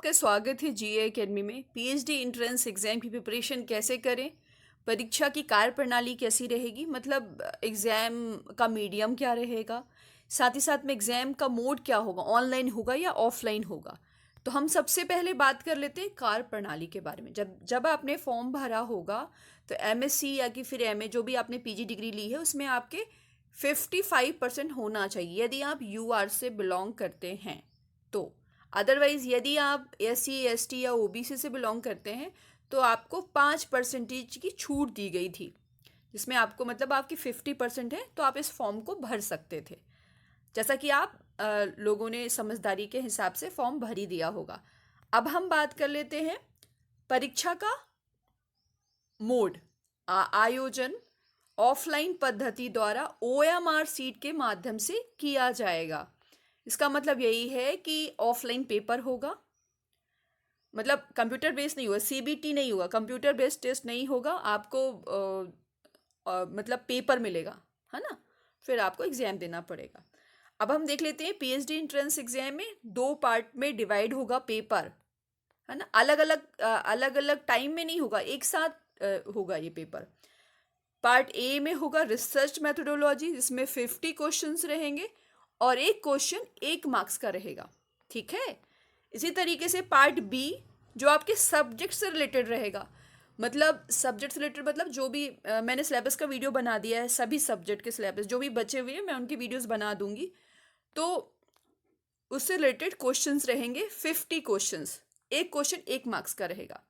आपका स्वागत है जीए एकेडमी में। पीएचडी एंट्रेंस एग्जाम की प्रिपरेशन कैसे करें, परीक्षा की कार्यप्रणाली कैसी रहेगी, मतलब एग्जाम का मीडियम क्या रहेगा, साथ ही साथ में एग्जाम का मोड क्या होगा, ऑनलाइन होगा या ऑफलाइन होगा। तो हम सबसे पहले बात कर लेते हैं कार्यप्रणाली के बारे में। जब जब आपने फॉर्म भरा होगा तो एमएससी या कि फिर एमए जो भी आपने पीजी डिग्री ली है उसमें आपके 55% होना चाहिए यदि आप यूआर से बिलोंग करते हैं तो। अदरवाइज यदि आप SC ST या ओबीसी से बिलोंग करते हैं तो आपको 5% की छूट दी गई थी, जिसमें आपको मतलब आपकी 50% है तो आप इस फॉर्म को भर सकते थे। जैसा कि आप लोगों ने समझदारी के हिसाब से फॉर्म भर ही दिया होगा। अब हम बात कर लेते हैं परीक्षा का मोड। आयोजन ऑफलाइन पद्धति द्वारा OMR सीट के माध्यम से किया जाएगा। इसका मतलब यही है कि ऑफलाइन पेपर होगा, मतलब कंप्यूटर बेस्ड नहीं होगा, CBT नहीं होगा, कंप्यूटर बेस्ड टेस्ट नहीं होगा। आपको मतलब पेपर मिलेगा, है ना। फिर आपको एग्जाम देना पड़ेगा। अब हम देख लेते हैं पीएचडी एंट्रेंस एग्जाम में दो पार्ट में डिवाइड होगा पेपर, है ना। अलग अलग टाइम में नहीं होगा, एक साथ होगा ये पेपर। पार्ट ए में होगा रिसर्च मेथोडोलॉजी, जिसमें 50 क्वेश्चंस रहेंगे और एक क्वेश्चन 1 मार्क्स का रहेगा, ठीक है। इसी तरीके से पार्ट बी जो आपके सब्जेक्ट से रिलेटेड रहेगा, मतलब सब्जेक्ट से रिलेटेड मतलब जो भी मैंने सिलेबस का वीडियो बना दिया है, सभी सब्जेक्ट के सिलेबस जो भी बचे हुए हैं मैं उनकी वीडियोस बना दूंगी। तो उससे रिलेटेड क्वेश्चंस रहेंगे 50 क्वेश्चंस, एक क्वेश्चन 1 मार्क्स का रहेगा।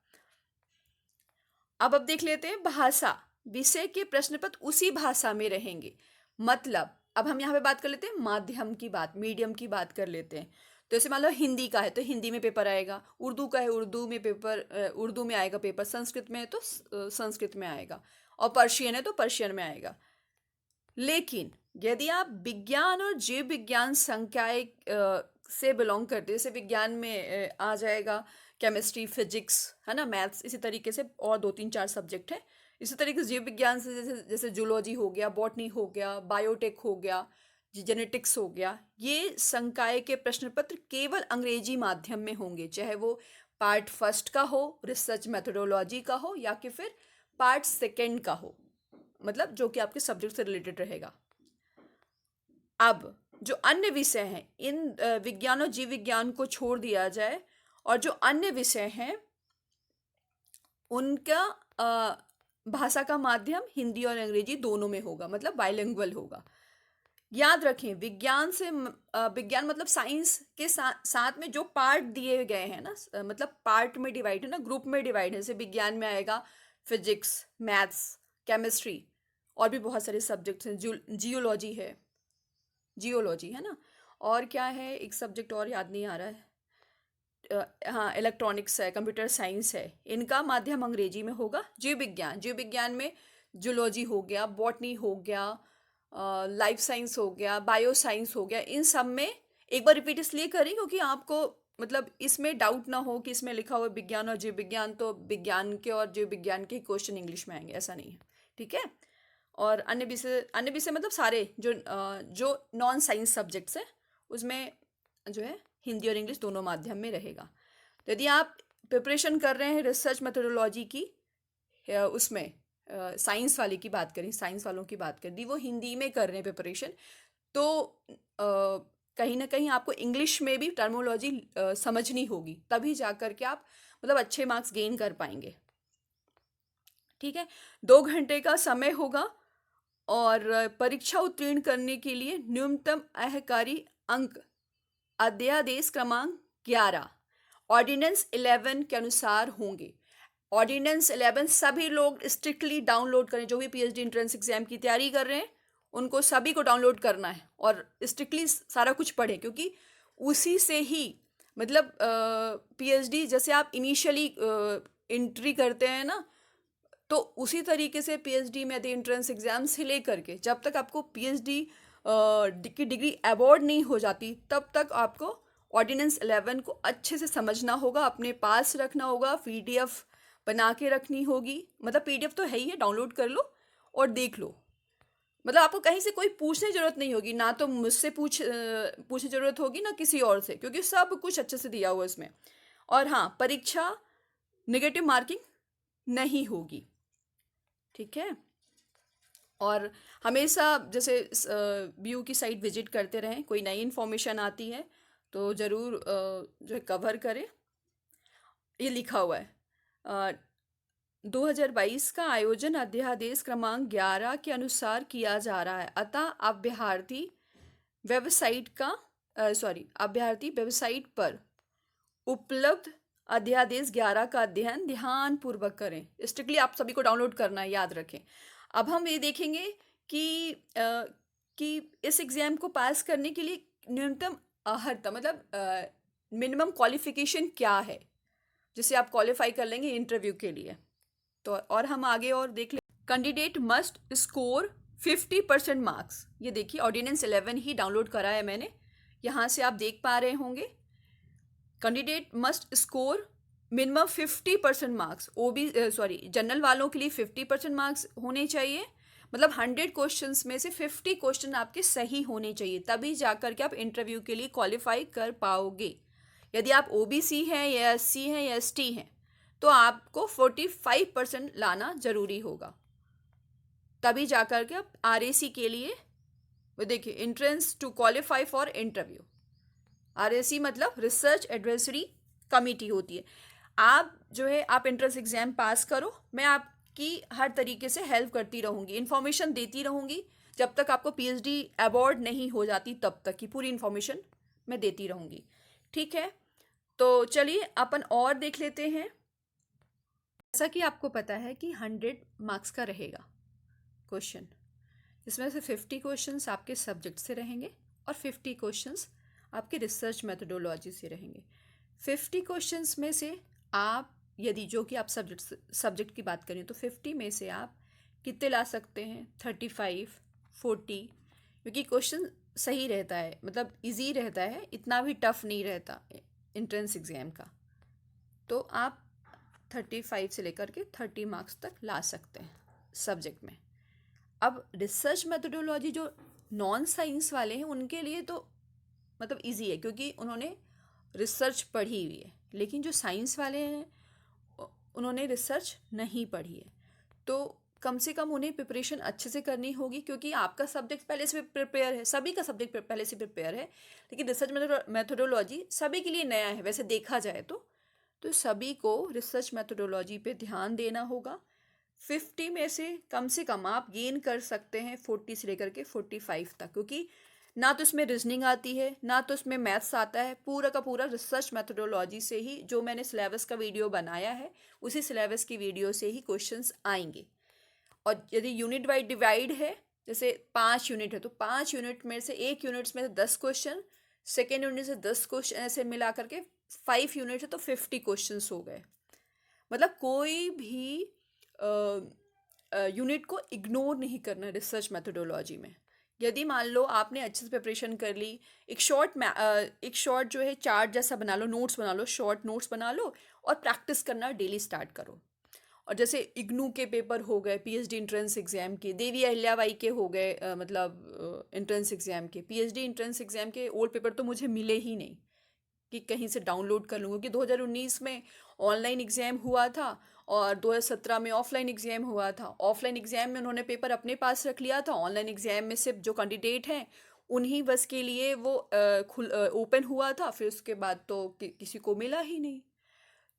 अब देख लेते हैं भाषा विषय के प्रश्न पत्र उसी भाषा में रहेंगे। मतलब अब हम यहाँ पे बात कर लेते हैं माध्यम की बात, मीडियम की बात कर लेते हैं। तो जैसे मान लो हिंदी का है तो हिंदी में पेपर आएगा, उर्दू का है उर्दू में पेपर, उर्दू में आएगा पेपर, संस्कृत में है तो संस्कृत में आएगा, और पर्शियन है तो पर्शियन में आएगा। लेकिन यदि आप विज्ञान और जीव विज्ञान संकाय से बिलोंग करते, जैसे विज्ञान में आ जाएगा केमिस्ट्री, फिजिक्स, है ना, मैथ्स, इसी तरीके से और 2 3 4 सब्जेक्ट है। इसी तरीके से जीव विज्ञान से जैसे जैसे जूलॉजी हो गया, बॉटनी हो गया, बायोटेक हो गया, जेनेटिक्स हो गया, ये संकाय के प्रश्न पत्र केवल अंग्रेजी माध्यम में होंगे, चाहे वो पार्ट फर्स्ट का हो, रिसर्च मेथोडोलॉजी का हो, या कि फिर पार्ट सेकेंड का हो, मतलब जो कि आपके सब्जेक्ट से रिलेटेड रहेगा। अब जो अन्य विषय हैं, इन विज्ञान और जीव विज्ञान को छोड़ दिया जाए, और जो अन्य विषय हैं उनका भाषा का माध्यम हिंदी और अंग्रेजी दोनों में होगा, मतलब बाइलिंगुअल होगा। याद रखें विज्ञान मतलब साइंस के साथ में जो पार्ट दिए गए हैं ना, मतलब पार्ट में डिवाइड है ना, ग्रुप में डिवाइड है। जैसे विज्ञान में आएगा फिजिक्स, मैथ्स, केमिस्ट्री, और भी बहुत सारे सब्जेक्ट्स हैं, जियोलॉजी है ना, और क्या है एक सब्जेक्ट और याद नहीं आ रहा है, हाँ इलेक्ट्रॉनिक्स है, कंप्यूटर साइंस है, इनका माध्यम अंग्रेजी में होगा। जीव विज्ञान में जूलॉजी हो गया, बॉटनी हो गया, लाइफ साइंस हो गया, बायो साइंस हो गया, इन सब में एक बार रिपीट इसलिए करें क्योंकि आपको मतलब इसमें डाउट ना हो कि इसमें लिखा हुआ विज्ञान और जीव विज्ञान तो विज्ञान के और जीव विज्ञान के क्वेश्चन इंग्लिश में आएंगे, ऐसा नहीं है, ठीक है। और अन्य विषय मतलब सारे जो नॉन साइंस सब्जेक्ट्स हैं उसमें जो है हिंदी और इंग्लिश दोनों माध्यम में रहेगा। तो यदि आप प्रिपरेशन कर रहे हैं रिसर्च मेथोडोलॉजी की, उसमें साइंस वाले की बात करें, साइंस वालों की बात करें, वो हिंदी में कर रहे हैं प्रिपरेशन, तो कहीं ना कहीं आपको इंग्लिश में भी टर्मोलॉजी समझनी होगी, तभी जा कर के आप मतलब अच्छे मार्क्स गेन कर पाएंगे, ठीक है। 2 घंटे का समय होगा, और परीक्षा उत्तीर्ण करने के लिए न्यूनतम अहकारी अंक अध्यादेश क्रमांक 11 ऑर्डिनेंस 11 के अनुसार होंगे। ऑर्डिनेंस 11 सभी लोग स्ट्रिक्टली डाउनलोड करें, जो भी पीएचडी एंट्रेंस एग्जाम की तैयारी कर रहे हैं उनको सभी को डाउनलोड करना है और स्ट्रिक्टली सारा कुछ पढ़ें, क्योंकि उसी से ही मतलब पीएचडी जैसे आप इनिशियली एंट्री करते हैं ना, तो उसी तरीके से पीएचडी में यदि एंट्रेंस एग्जाम से लेकर के जब तक आपको पीएचडी की डिग्री अवॉर्ड नहीं हो जाती तब तक आपको ऑर्डिनेंस 11 को अच्छे से समझना होगा, अपने पास रखना होगा, पीडीएफ बना के रखनी होगी। मतलब पीडीएफ तो है ही है, डाउनलोड कर लो और देख लो। मतलब आपको कहीं से कोई पूछने की जरूरत नहीं होगी, ना तो मुझसे पूछने जरूरत होगी ना किसी और से, क्योंकि सब कुछ अच्छे से दिया हुआ है इसमें। और हाँ, परीक्षा नेगेटिव मार्किंग नहीं होगी, ठीक है। और हमेशा जैसे व्यू की साइट विजिट करते रहें, कोई नई इन्फॉर्मेशन आती है तो ज़रूर जो है कवर करें। ये लिखा हुआ है 2022 का आयोजन अध्यादेश क्रमांक 11 के अनुसार किया जा रहा है, अतः अभ्यर्थी वेबसाइट पर उपलब्ध अध्यादेश 11 का अध्ययन ध्यान पूर्वक करें। स्ट्रिक्टली आप सभी को डाउनलोड करना है, याद रखें। अब हम ये देखेंगे कि इस एग्ज़ाम को पास करने के लिए न्यूनतम अर्हता मतलब मिनिमम क्वालिफिकेशन क्या है, जिससे आप क्वालिफाई कर लेंगे इंटरव्यू के लिए। तो और हम आगे और देख लें। Candidate must score 50% marks. ये देखिए ऑर्डिनेंस 11 ही डाउनलोड करा है मैंने, यहाँ से आप देख पा रहे होंगे। Candidate must score minimum 50% marks. General वालों के लिए 50% मार्क्स होने चाहिए, मतलब 100 क्वेश्चंस में से 50 क्वेश्चन आपके सही होने चाहिए, तभी जाकर के आप इंटरव्यू के लिए क्वालिफाई कर पाओगे। यदि आप ओबीसी हैं या एससी हैं या एसटी हैं तो आपको 45% लाना जरूरी होगा, तभी जाकर के आप आरएसी के लिए, वो देखिए entrance to qualify for interview. RAC मतलब रिसर्च एडवाइजरी कमेटी होती है। आप जो है आप एंट्रेंस एग्जाम पास करो, मैं आपकी हर तरीके से हेल्प करती रहूँगी, इन्फॉर्मेशन देती रहूँगी, जब तक आपको पीएचडी अवार्ड नहीं हो जाती तब तक की पूरी इन्फॉर्मेशन मैं देती रहूँगी, ठीक है। तो चलिए अपन और देख लेते हैं। जैसा कि आपको पता है कि 100 मार्क्स का रहेगा क्वेश्चन, इसमें से 50 क्वेश्चंस आपके सब्जेक्ट से रहेंगे और 50 क्वेश्चंस आपके रिसर्च मेथोडोलॉजी से रहेंगे। 50 क्वेश्चंस में से आप यदि जो कि आप सब्जेक्ट की बात करें तो 50 में से आप कितने ला सकते हैं, 35, 40, क्योंकि क्वेश्चन सही रहता है, मतलब इजी रहता है, इतना भी टफ नहीं रहता एंट्रेंस एग्जाम का। तो आप 35 से लेकर के 30 मार्क्स तक ला सकते हैं सब्जेक्ट में। अब रिसर्च मेथोडोलॉजी जो नॉन साइंस वाले हैं उनके लिए तो मतलब इजी है, क्योंकि उन्होंने रिसर्च पढ़ी हुई है, लेकिन जो साइंस वाले हैं उन्होंने रिसर्च नहीं पढ़ी है, तो कम से कम उन्हें प्रिपरेशन अच्छे से करनी होगी, क्योंकि आपका सब्जेक्ट पहले से प्रिपेयर है, सभी का सब्जेक्ट पहले से प्रिपेयर है, लेकिन रिसर्च मेथोडोलॉजी सभी के लिए नया है वैसे देखा जाए तो सभी को रिसर्च मेथोडोलॉजी पे ध्यान देना होगा। 50 में से कम आप गेन कर सकते हैं 40 से लेकर के 45 तक, क्योंकि ना तो इसमें रीजनिंग आती है ना तो इसमें मैथ्स आता है, पूरा का पूरा रिसर्च मेथोडोलॉजी से ही, जो मैंने सिलेबस का वीडियो बनाया है उसी सिलेबस की वीडियो से ही क्वेश्चंस आएंगे। और यदि यूनिट वाइज डिवाइड है, जैसे 5 यूनिट है तो 5 यूनिट में से 1 यूनिट्स में से 10 क्वेश्चन, सेकेंड यूनिट से 10 क्वेश्चन, ऐसे मिला करके 5 यूनिट है तो 50 क्वेश्चंस हो गए। मतलब कोई भी यूनिट को इग्नोर नहीं करना रिसर्च मेथोडोलॉजी में। यदि मान लो आपने अच्छे से प्रिपरेशन कर ली, एक शॉर्ट जो है चार्ट जैसा बना लो, नोट्स बना लो, शॉर्ट नोट्स बना लो और प्रैक्टिस करना डेली स्टार्ट करो। और जैसे इग्नू के पेपर हो गए, पीएचडी एंट्रेंस एग्जाम के, देवी अहिल्याबाई के हो गए, मतलब एंट्रेंस एग्जाम के, पीएचडी एंट्रेंस एग्जाम के ओल्ड पेपर तो मुझे मिले ही नहीं कि कहीं से डाउनलोड कर लूँगा, कि 2019 में ऑनलाइन एग्ज़ाम हुआ था और 2017 में ऑफलाइन एग्ज़ाम हुआ था। ऑफलाइन एग्ज़ाम में उन्होंने पेपर अपने पास रख लिया था, ऑनलाइन एग्ज़ाम में सिर्फ जो कैंडिडेट हैं उन्हीं बस के लिए वो ओपन हुआ था, फिर उसके बाद तो किसी को मिला ही नहीं।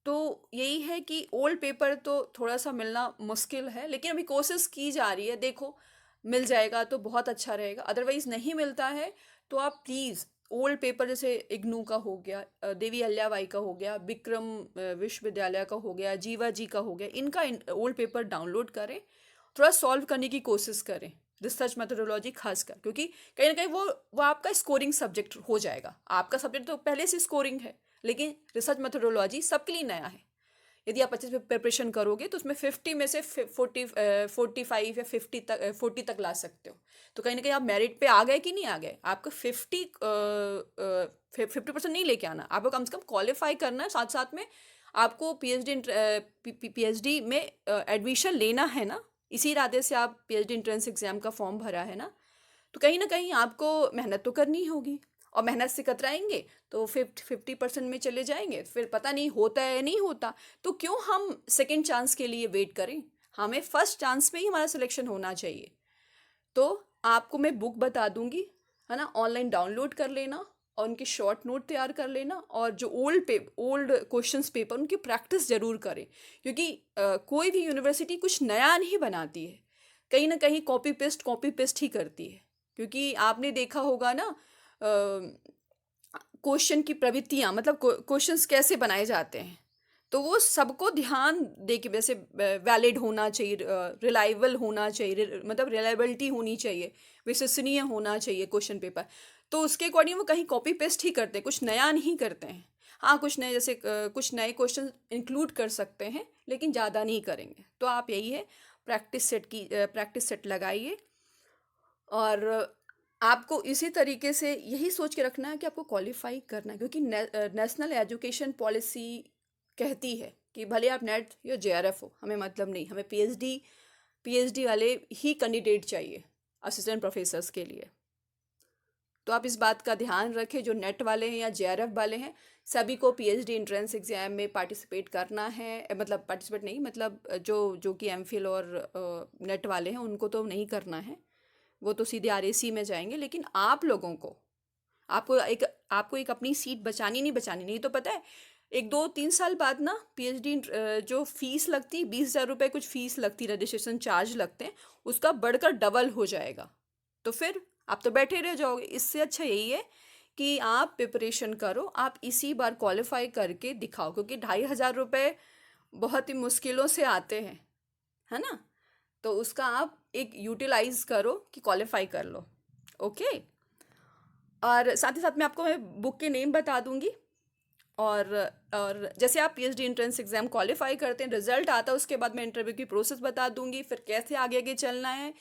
तो यही है कि ओल्ड पेपर तो थोड़ा सा मिलना मुश्किल है, लेकिन अभी कोशिश की जा रही है, देखो मिल जाएगा तो बहुत अच्छा रहेगा, अदरवाइज़ नहीं मिलता है तो आप प्लीज़ ओल्ड पेपर जैसे इग्नू का हो गया, देवी अहिल्याबाई का हो गया, विक्रम विश्वविद्यालय का हो गया, जीवा जी का हो गया, इनका ओल्ड पेपर डाउनलोड करें, थोड़ा सॉल्व करने की कोशिश करें रिसर्च मेथोडोलॉजी खासकर, क्योंकि कहीं ना कहीं वो आपका स्कोरिंग सब्जेक्ट हो जाएगा। आपका सब्जेक्ट तो पहले से स्कोरिंग है, लेकिन रिसर्च मेथोडोलॉजी सबके लिए नया है। यदि आप अच्छे से प्रिपरेशन करोगे तो उसमें 50 में से 45 या 40 तक ला सकते हो। तो कहीं ना कहीं आप मेरिट पे आ गए कि नहीं आ गए, आपको 50% नहीं लेके आना, आपको कम से कम क्वालिफाई करना है, साथ साथ में आपको पीएचडी में एडमिशन लेना है ना, इसी इरादे से आप पीएचडी एंट्रेंस एग्जाम का फॉर्म भरा है ना, तो कहीं ना कहीं आपको मेहनत तो करनी होगी। और मेहनत से कतराएंगे तो 50% में चले जाएंगे, फिर पता नहीं होता है या नहीं होता। तो क्यों हम सेकंड चांस के लिए वेट करें? हमें फर्स्ट चांस में ही हमारा सिलेक्शन होना चाहिए। तो आपको मैं बुक बता दूंगी, है ना, ऑनलाइन डाउनलोड कर लेना और उनके शॉर्ट नोट तैयार कर लेना, और जो ओल्ड क्वेश्चंस पेपर उनकी प्रैक्टिस ज़रूर करें। क्योंकि कोई भी यूनिवर्सिटी कुछ नया नहीं बनाती है, कहीं ना कहीं कॉपी पेस्ट ही करती है। क्योंकि आपने देखा होगा ना, क्वेश्चन की प्रवृत्तियाँ, मतलब क्वेश्चंस कैसे बनाए जाते हैं, तो वो सबको ध्यान दे के, वैसे वैलिड होना चाहिए, रिलायबल होना चाहिए, मतलब रिलायबिलिटी होनी चाहिए, विश्वसनीय होना चाहिए क्वेश्चन पेपर। तो उसके अकॉर्डिंग वो कहीं कॉपी पेस्ट ही करते हैं, कुछ नया नहीं करते हैं। हाँ, कुछ नए, जैसे कुछ नए क्वेश्चन इंक्लूड कर सकते हैं, लेकिन ज़्यादा नहीं करेंगे। तो आप यही है, प्रैक्टिस सेट लगाइए। और आपको इसी तरीके से यही सोच के रखना है कि आपको क्वालिफाई करना है, क्योंकि नेशनल एजुकेशन पॉलिसी कहती है कि भले आप नेट या जेआरएफ हो, हमें मतलब नहीं, हमें पीएचडी वाले ही कैंडिडेट चाहिए असिस्टेंट प्रोफेसर्स के लिए। तो आप इस बात का ध्यान रखें, जो नेट वाले हैं या जेआरएफ वाले हैं, सभी को पीएचडी एंट्रेंस एग्जाम में पार्टिसिपेट करना है। मतलब पार्टिसिपेट नहीं, मतलब जो जो कि एमफिल और नेट वाले हैं उनको तो नहीं करना है, वो तो सीधे आरएसी में जाएंगे। लेकिन आप लोगों को, आपको एक अपनी सीट बचानी, नहीं बचानी, नहीं तो पता है 1 2 3 साल बाद ना पीएचडी जो फीस लगती, 20,000 रुपये कुछ फीस लगती, रजिस्ट्रेशन चार्ज लगते हैं, उसका बढ़कर डबल हो जाएगा। तो फिर आप तो बैठे रह जाओगे। इससे अच्छा यही है कि आप प्रिपरेशन करो, आप इसी बार क्वालिफाई करके दिखाओ, क्योंकि 2,500 रुपये बहुत ही मुश्किलों से आते हैं, है ना। तो उसका आप एक यूटिलाइज करो कि क्वालिफाई कर लो। ओके। और साथ ही साथ मैं आपको मैं बुक के नेम बता दूंगी। और और जैसे आप पीएचडी एंट्रेंस एग्जाम क्वालिफाई करते हैं, रिजल्ट आता है, उसके बाद मैं इंटरव्यू की प्रोसेस बता दूंगी, फिर कैसे आगे आगे चलना है।